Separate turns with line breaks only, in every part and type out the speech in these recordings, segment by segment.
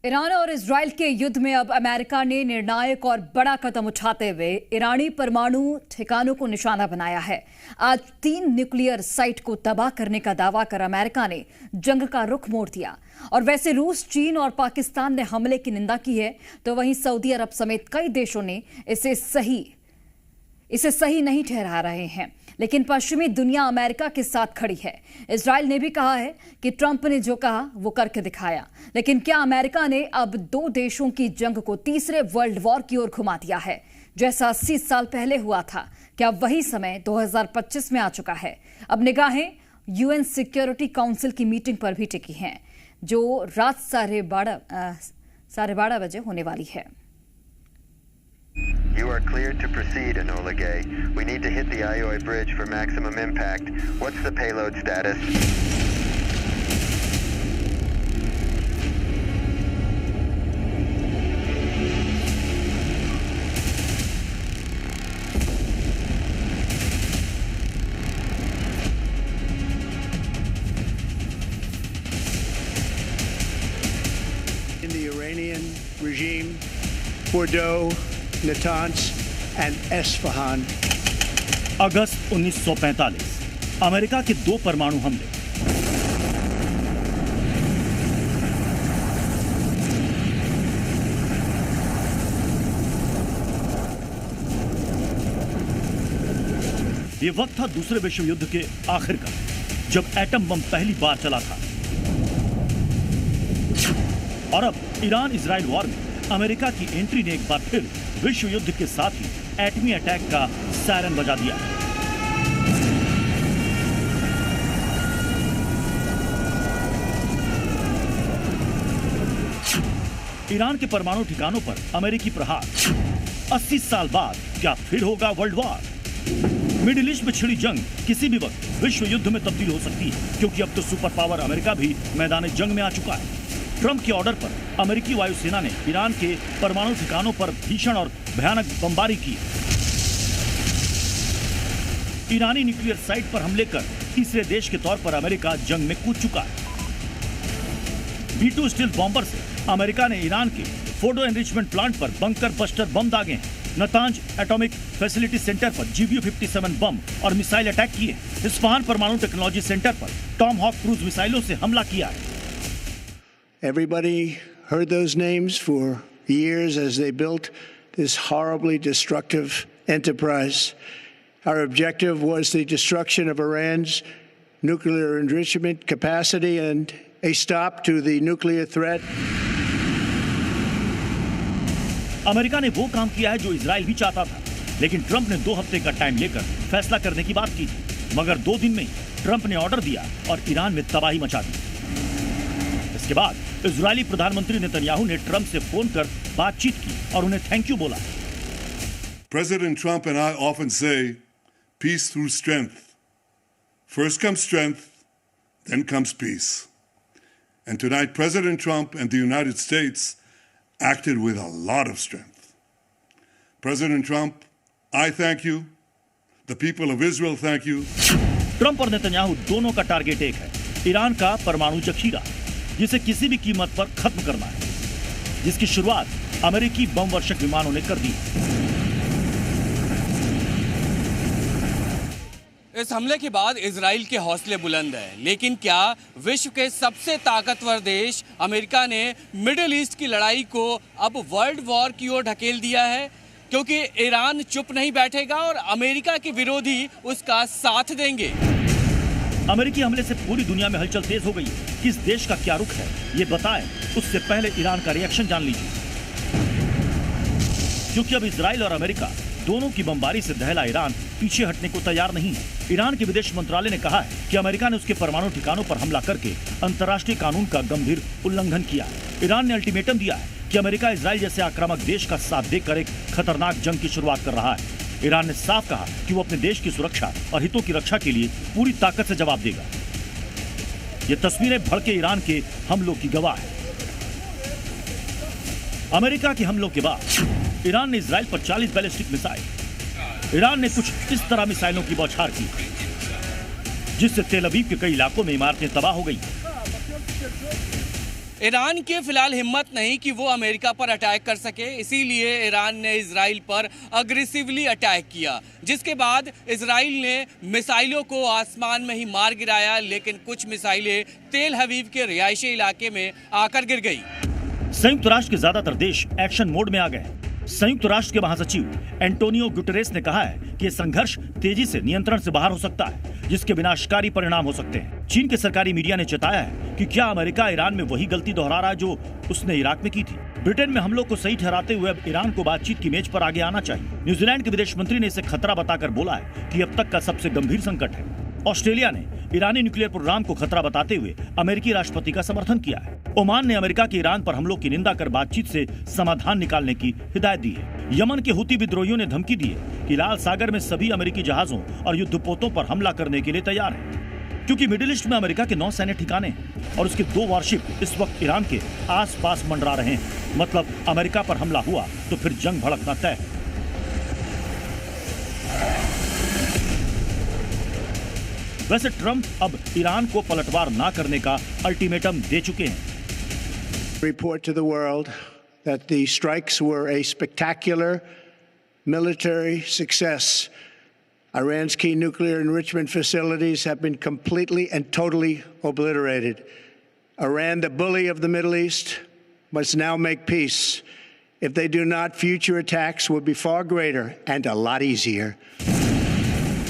Iran और Israel के युद्ध में अब अमेरिका ने निर्णायक और बड़ा कदम उठाते हुए ईरानी परमाणु ठिकानों को निशाना बनाया है। आज 3 न्यूक्लियर साइट को तबाह करने का दावा कर अमेरिका ने जंग का रुख मोड़ दिया। और वैसे रूस, चीन और पाकिस्तान ने हमले की निंदा की है, तो वहीं सऊदी अरब समेत कई देशों ने इसे सही नहीं ठहरा रहे हैं। लेकिन पश्चिमी दुनिया अमेरिका के साथ खड़ी है। इजराइल ने भी कहा है कि ट्रंप ने जो कहा वो करके दिखाया। लेकिन क्या अमेरिका ने अब 2 देशों की जंग को तीसरे वर्ल्ड वॉर की ओर घुमा दिया है, जैसा 80 साल पहले हुआ था? क्या वही समय 2025 में आ चुका है? अब निगाहें यूएन सिक्योरिटी काउंसिल की मीटिंग पर भी टिकी हैं, जो रात 12:30 बजे होने वाली है।
You are cleared to proceed, Enola Gay. We need to hit the Ioi bridge for maximum impact. What's the payload status?
In the Iranian regime, Fordow, Natanz and Esfahan।
August 1945 America के 2 परमाणु हमले। ये वक्त था दूसरे विश्व युद्ध के आखिर का, जब एटम बम पहली बार चला था। और अब ईरान इजराइल वॉर में अमेरिका की एंट्री ने एक बार फिर विश्व युद्ध के साथ ही एटमी अटैक का सायरन बजा दिया। ईरान के परमाणु ठिकानों पर अमेरिकी प्रहार। 80 साल बाद क्या फिर होगा वर्ल्ड वॉर? मिडिल ईस्ट में छिड़ी जंग किसी भी वक्त विश्व युद्ध में तब्दील हो सकती है, क्योंकि अब तो सुपर पावर अमेरिका भी मैदान जंग में आ चुका है। ट्रंप के ऑर्डर पर अमेरिकी वायुसेना ने ईरान के परमाणु ठिकानों पर भीषण और भयानक बमबारी की। ईरानी न्यूक्लियर साइट पर हमले कर तीसरे देश के तौर पर अमेरिका जंग में कूद चुका है। B-2 स्टील्थ बॉम्बर से अमेरिका ने ईरान के फोर्डो एनरिचमेंट प्लांट पर बंकर बस्टर बम दागे हैं। नतांज एटॉमिक फैसिलिटी सेंटर पर GBU-57 बम और मिसाइल अटैक किए। इस्फहान परमाणु टेक्नोलॉजी सेंटर पर टॉम हॉक क्रूज मिसाइलों से हमला किया है।
Everybody heard those names for years as they built this horribly destructive enterprise. Our objective was the destruction of Iran's nuclear enrichment capacity and a stop to the nuclear threat.
America ने वो काम किया है जो Israel भी चाहता था, लेकिन ट्रंप ने 2 हफ्ते का टाइम लेकर फैसला करने की बात की थी। मगर 2 दिन में ही ट्रंप ने ऑर्डर दिया और ईरान में तबाही मचा दी। इसके बाद इजरायली प्रधानमंत्री नेतन्याहू ने ट्रंप से फोन कर बातचीत की और उन्हें थैंक यू बोला।
President Trump and I often say, peace through strength. First comes strength, then comes peace. And tonight, President Trump and the United States acted with a lot of strength. President Trump, I thank you. The people of Israel thank you.
Trump और Netanyahu दोनों का target एक है, Iran का परमाणु जखीरा, जिसे किसी भी कीमत पर खत्म करना है, जिसकी शुरुआत अमेरिकी बम वर्षक विमानों ने कर दी।
इस हमले के बाद इजराइल के हौसले बुलंद हैं, लेकिन क्या विश्व के सबसे ताकतवर देश अमेरिका ने मिडिल ईस्ट की लड़ाई को अब वर्ल्ड वॉर की ओर ढकेल दिया है? क्योंकि ईरान चुप नहीं बैठेगा और अमेरिका के विरोधी उसका साथ देंगे।
अमेरिकी हमले से पूरी दुनिया में हलचल तेज हो गई। किस देश का क्या रुख है ये बताएं, उससे पहले ईरान का रिएक्शन जान लीजिए। क्योंकि अब इजराइल और अमेरिका दोनों की बमबारी से दहला ईरान पीछे हटने को तैयार नहीं है। ईरान के विदेश मंत्रालय ने कहा है कि अमेरिका ने उसके परमाणु ठिकानों पर हमला करके अंतर्राष्ट्रीय कानून का गंभीर उल्लंघन किया है। ईरान ने अल्टीमेटम दिया है कि अमेरिका इजराइल जैसे आक्रामक देश का साथ देकर एक खतरनाक जंग की शुरुआत कर रहा है। ईरान ने साफ कहा कि वो अपने देश की सुरक्षा और हितों की रक्षा के लिए पूरी ताकत से जवाब देगा। ये तस्वीरें भड़के ईरान के हमलों की गवाह है। अमेरिका के हमलों के बाद ईरान ने इजराइल पर 40 बैलिस्टिक मिसाइल। ईरान ने कुछ इस तरह मिसाइलों की बौछार की, जिससे तेल अवीव के कई इलाकों में इमारतें तबाह हो गई।
ईरान की फिलहाल हिम्मत नहीं कि वो अमेरिका पर अटैक कर सके, इसीलिए ईरान ने इजराइल पर अग्रेसिवली अटैक किया, जिसके बाद इजराइल ने मिसाइलों को आसमान में ही मार गिराया, लेकिन कुछ मिसाइलें तेल हवीव के रिहायशी इलाके में आकर गिर गई।
संयुक्त राष्ट्र के ज्यादातर देश एक्शन मोड में आ गए। संयुक्त राष्ट्र के महासचिव एंटोनियो गुटेरेस ने कहा है कि संघर्ष तेजी से नियंत्रण से बाहर हो सकता है, जिसके विनाशकारी परिणाम हो सकते हैं। चीन के सरकारी मीडिया ने चेताया है कि क्या अमेरिका ईरान में वही गलती दोहरा रहा है जो उसने इराक में की थी। ब्रिटेन में हमलों को सही ठहराते हुए अब ईरान को बातचीत की मेज पर आगे आना चाहिए। न्यूजीलैंड के विदेश मंत्री ने इसे खतरा बताकर बोला है कि अब तक का सबसे गंभीर संकट है। ऑस्ट्रेलिया ने ईरानी न्यूक्लियर प्रोग्राम को खतरा बताते हुए अमेरिकी राष्ट्रपति का समर्थन किया है। ओमान ने अमेरिका के ईरान पर हमलों की निंदा कर बातचीत से समाधान निकालने की हिदायत दी है। यमन के हुती विद्रोहियों ने धमकी दी है कि लाल सागर में सभी अमेरिकी जहाजों और युद्धपोतों पर हमला करने के लिए तैयार है, क्योंकि मिडिल ईस्ट में अमेरिका के 9 सैन्य ठिकाने हैं और उसके 2 वॉरशिप इस वक्त ईरान के आसपास मंडरा रहे हैं। मतलब अमेरिका पर हमला हुआ तो फिर जंग भड़कना तय है। वैसे ट्रंप अब ईरान को पलटवार ना करने का अल्टीमेटम दे चुके हैं।
Report to the world that the strikes were a spectacular military success. Iran's key nuclear enrichment facilities have been completely and totally obliterated. Iran, the bully of the Middle East, must now make peace. If they do not, future attacks will be far greater and a lot easier.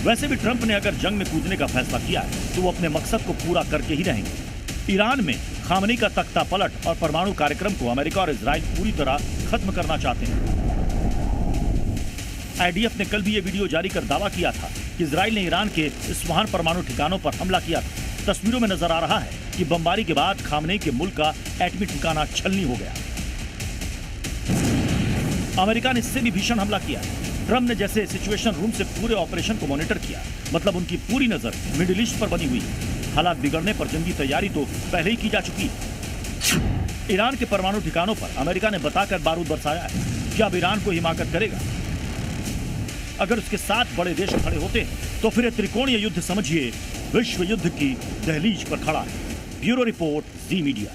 वैसे भी Trump ने अगर जंग में कूदने का फैसला किया है तो वो अपने मकसद को पूरा करके ही रहेंगे। ईरान में खामनी का तख्ता पलट और परमाणु कार्यक्रम को अमेरिका और इजराइल पूरी तरह खत्म करना चाहते हैं। आईडीएफ ने कल भी ये वीडियो जारी कर दावा किया था कि इजराइल ने ईरान के इस्फहान परमाणु ठिकानों पर हमला किया था। तस्वीरों में नजर आ रहा है कि बमबारी के बाद खामनेई के मुल्क का एटमी ठिकाना छलनी हो गया। अमेरिका ने इससे भी भीषण हमला किया। ट्रंप ने जैसे सिचुएशन रूम से पूरे ऑपरेशन को मॉनिटर किया, मतलब उनकी पूरी नजर मिडिल ईस्ट पर बनी हुई। हालात बिगड़ने पर जंगी तैयारी तो पहले ही की जा चुकी है। ईरान के परमाणु ठिकानों पर अमेरिका ने बताकर बारूद बरसाया है कि अब ईरान को हिमाकत करेगा। अगर उसके 7 बड़े देश खड़े होते हैं तो फिर त्रिकोणीय युद्ध समझिए विश्व युद्ध की दहलीज पर खड़ा है। ब्यूरो रिपोर्ट, जी मीडिया।